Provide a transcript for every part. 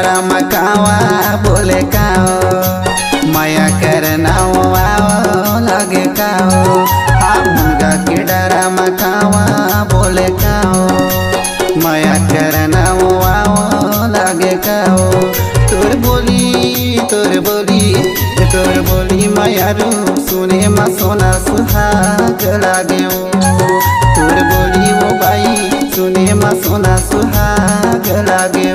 डरा मकावा बोले काओ माया करना आओ लगे काओ मुनगा के डरा मकावा बोले काओ माया करना आओ लगे काओ तोर बोली माया रू सुने मा सोना सुहाग लागे तोर बोली वो बाई सुने मा सोना सुहाग लागे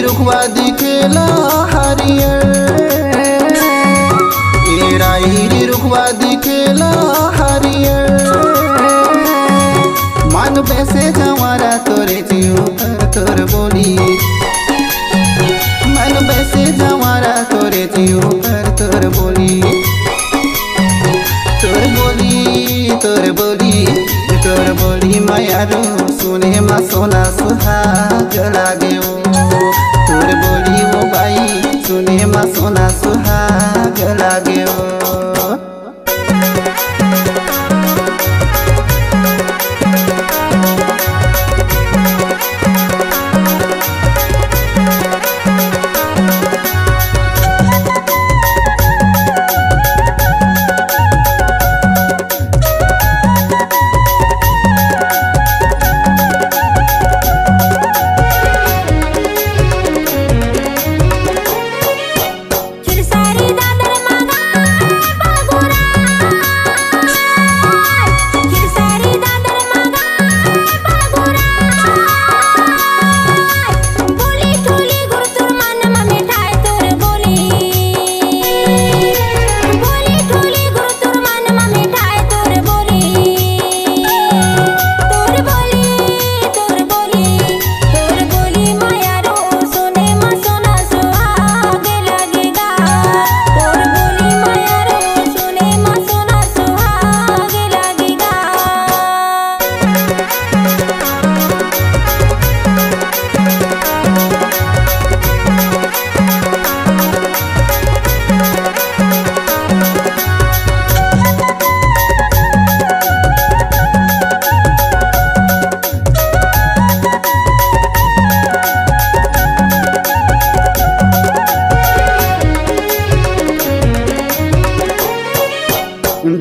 रुखवा दिखेला हरियर रुखवा दिखेला हरियर मन बैसे जवारा तोरे जियो तोर बोली मन बैसे जवारा तोरे जियो तोर बोली तोर बोली माया रू सुने मा सोना सुहाग लागे तोर बोली वो बाई सुने मा सोना सुहाग लागे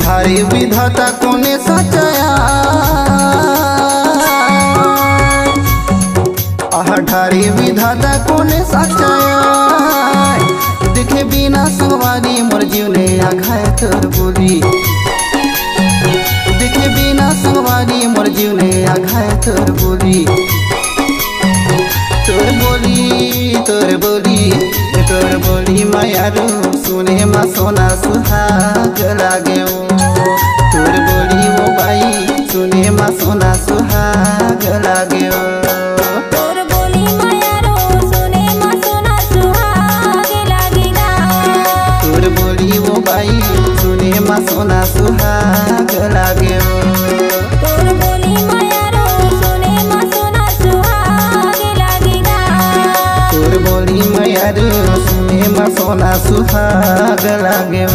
धारी विधाता कोने सचाया ढारी विधाता कोने सचाया दिखे बिना सवारी मोर जीवने आघाय तोर बोली दिखे बिना सवारी मोर जीवने आघाय तोर बोली तोर बोली माया रू सुने मा सोना सुहाग लागे तोर बोली वो बाई सुने मा सोना सुहाग लागे तोर बोली माया रू सुने मा सोना सुहाग लागेगा तोर बोली वो बाई सुने मा सोना सुहाग लागे तोर बोली माया रू सुने मा सोना सुहाग लागेगा तोर बोली माया रू सुने मा सोना सुहाग लागे।